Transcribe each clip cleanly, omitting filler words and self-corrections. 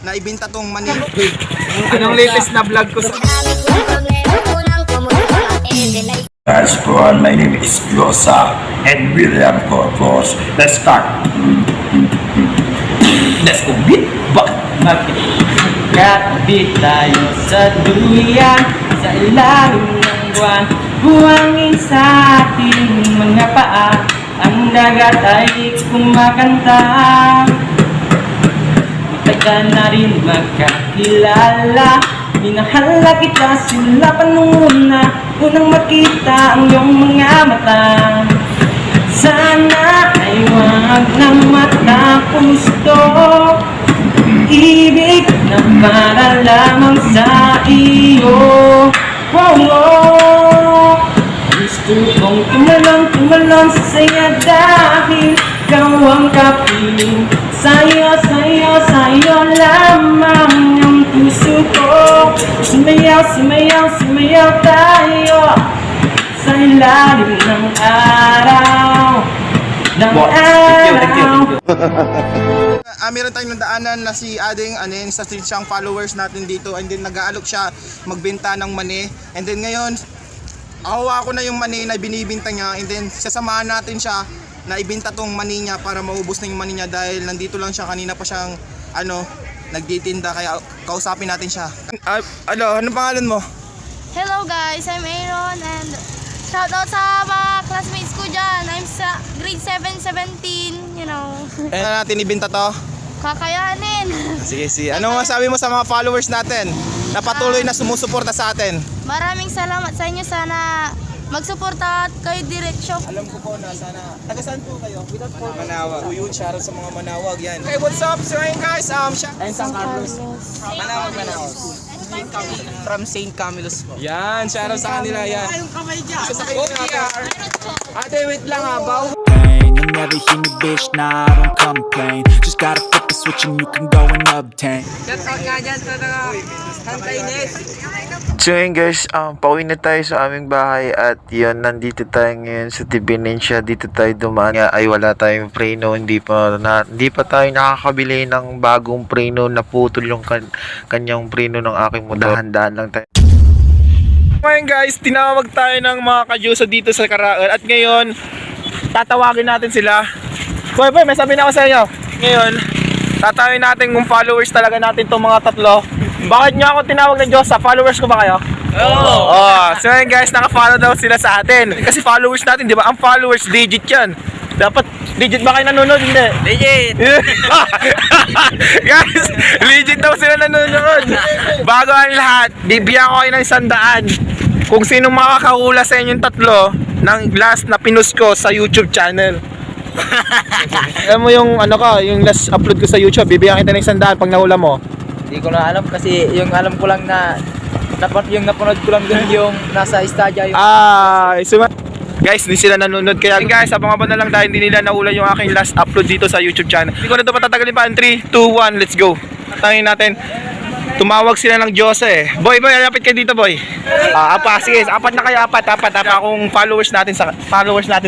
na ibenta tong mani. Anong latest na vlog ko sa... Guys, everyone, my name is Yosa and William Corpus. Let's start. Let's go, beat. Kapit tayo sa duyan, sa ilalim ng buwan, buwangin sa ating mga paa, ang dagat ay kumakanta. Matagal na rin magkakilala, minahal kita sila pa nung unang makita ang iyong mga mata. Sana ay wag na matapos to, ibig na para lamang sa iyo. Oh, oh. Gusto kong tumalon sa saya dahil ikaw ang kapiling. Sa'yo lamang ang puso ko. Sumayaw tayo sa ilalim ng araw. Meron tayong daanan na si Ading sa siyang followers natin dito, and then nag-aalok siya magbenta ng mani, and then ngayon awa ko na yung mani na binibenta niya, and then sasamahan natin siya na ibenta tong mani niya para maubos na yung mani niya dahil nandito lang siya, kanina pa siyang nagtitinda, kaya kausapin natin siya. Ano pangalan mo? Hello guys, I'm Aaron and shout out sa mga classmates ko dyan. I'm sa grade 7, 17, you know. Ano natin ibenta to? Kakayanin. Sige. Ano masabi mo sa mga followers natin na patuloy na sumusuporta sa atin? Maraming salamat sa inyo. Sana magsuporta at kayo diretsyo. Alam ko po na sana. Taga saan po kayo? Manawag. Yun, shoutout sa mga Manawag yan. Hey, what's up? So ayun guys, San Carlos. Manawag. From St. Camillus po. Yan, shoutout sa kanila yan. Ayong kamay dyan. Sasakay ko na. Ate, wait lang ha. You never hear me, bitch, nah, I don't complain. Just gotta flip the switch and you can go and obtain. So yun guys, pauwi na tayo sa aming bahay at yun, nandito tayo ngayon sa Tibinencia. Dito tayo dumaan. Ay wala tayong preno, hindi pa tayo nakakabili ng bagong preno, naputol yung kanyang preno ng aking motor. Dahan-dahan lang tayo. Ngayon guys, tinawag tayo ng mga kadyuso dito sa Karaan at ngayon tatawagin natin sila. Boy, may sabihin ako sa inyo. Ngayon, tatawagin natin kung followers talaga natin itong mga tatlo. Bakit nyo ako tinawag ng Diyos? Sa followers ko ba kayo? Oo. So ngayon guys, naka-follow daw sila sa atin. Kasi followers natin, di ba? Ang followers, digit yan. Dapat, digit ba kayo nanonood? Hindi. Digit! Guys, legit daw sila nanonood. Bago ang lahat, bibigyan ko kayo ng 100 kung sino makakahula sa inyong tatlo ng last na pinost ko sa YouTube channel. Alam mo yung yung last upload ko sa YouTube, bibigyan kita ng 100 pag nahula mo. Hindi ko na alam kasi yung alam ko lang na yung napanood ko lang dun yung nasa Stadia yung... Guys, hindi sila nanonood, kaya guys, abangan na lang dahil hindi nila nahula yung aking last upload dito sa YouTube channel. Hindi ko na ito patatagalin pa. 3, 2, 1, let's go. Tangin natin. Tumawag sila ng Diyos eh. Boy, lapit kayo dito, boy. Sige, apat na kayo, apat. Kung followers natin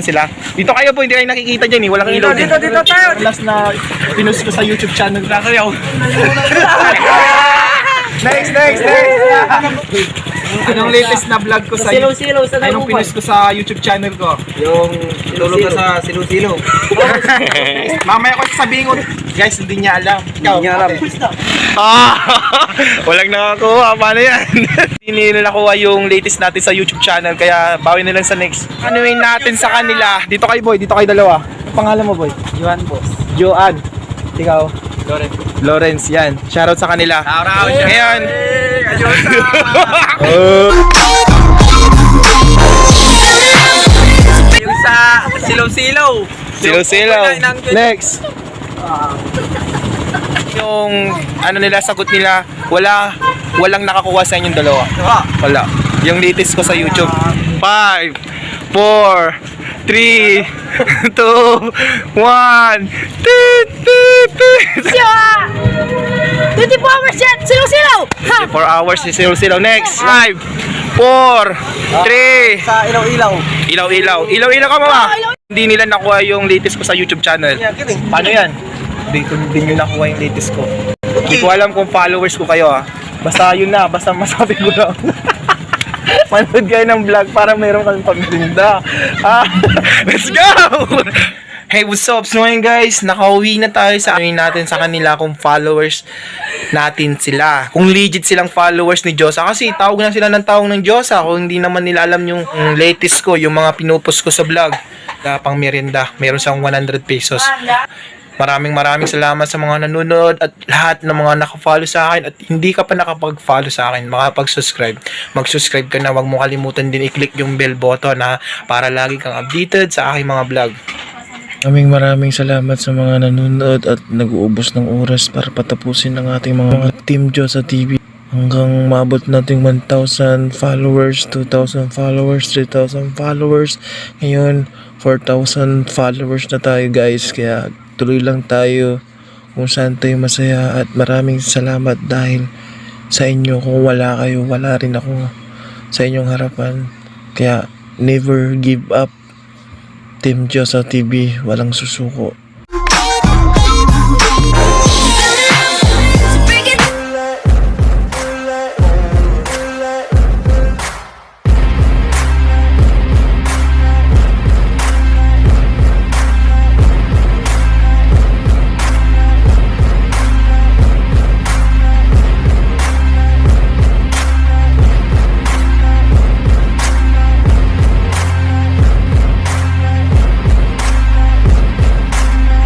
sila. Dito kayo po, hindi kayo nakikita dyan eh. Walang ilaw din. Dito tayo. Last na pinost ko sa YouTube channel. Next. Anong latest na vlog ko sa Silaw-silaw sa anong pinost ko sa YouTube channel ko? yung tulog ka sa silaw-silaw. Mamaya ko sabihin ko, guys, hindi niya alam. Hindi niya alam. Walang nakakuha. Paano yan? Hindi nila nakuha yung latest natin sa YouTube channel, kaya bawin na lang sa next. Anuin natin sa kanila. Dito kayo, boy. Dito kayo dalawa. Ang pangalan mo, boy? Joan boss. Joan. Ikaw? Lawrence, yan. Shoutout sa kanila. Ngayon. Yung sa silaw-silaw. Silaw. Next. Yung nila, sagot nila, walang nakakuha sa inyong dalawa. Wala. Yung latest ko sa YouTube. 5, 4, 3, 2, 1. 24 hours yan! Silaw-silaw! 4 hours si Silaw. Next. 5, 4, 3. Sa ilaw-ilaw. Ilaw-ilaw ka, mama. Hindi nila nakuha yung latest ko sa YouTube channel. Paano yan? Hindi nyo nakuha yung latest ko. Hindi ko alam kung followers ko kayo Basta yun na, basta masabi ko lang. Manood kayo ng vlog para meron kami pagmerinda. Let's go! Hey, what's up? So ngayon guys, nakauwi na tayo sa natin sa kanila kung followers natin sila. Kung legit silang followers ni Diyosa. Kasi tawag na sila ng tawag ng Diyosa. Kung hindi naman nila alam yung latest ko, yung mga pinupost ko sa vlog. Pang merienda, meron siyang 100 pesos. Maraming salamat sa mga nanonood at lahat ng mga nakafollow sa akin. At hindi ka pa nakapag-follow sa akin, makapag-subscribe. Mag-subscribe ka na, wag mo kalimutan din i-click yung bell button para lagi kang updated sa aking mga vlog. Maraming salamat sa mga nanonood at nag-uubos ng oras para patapusin ang ating mga Team Diyosa TV. Hanggang maabot natin 1,000 followers, 2,000 followers, 3,000 followers. Ngayon, 4,000 followers na tayo guys. Kaya tuloy lang tayo kung saan tayo masaya. At maraming salamat dahil sa inyo. Kung wala kayo, wala rin ako sa inyong harapan. Kaya never give up. Team Diyosa TV, walang susuko.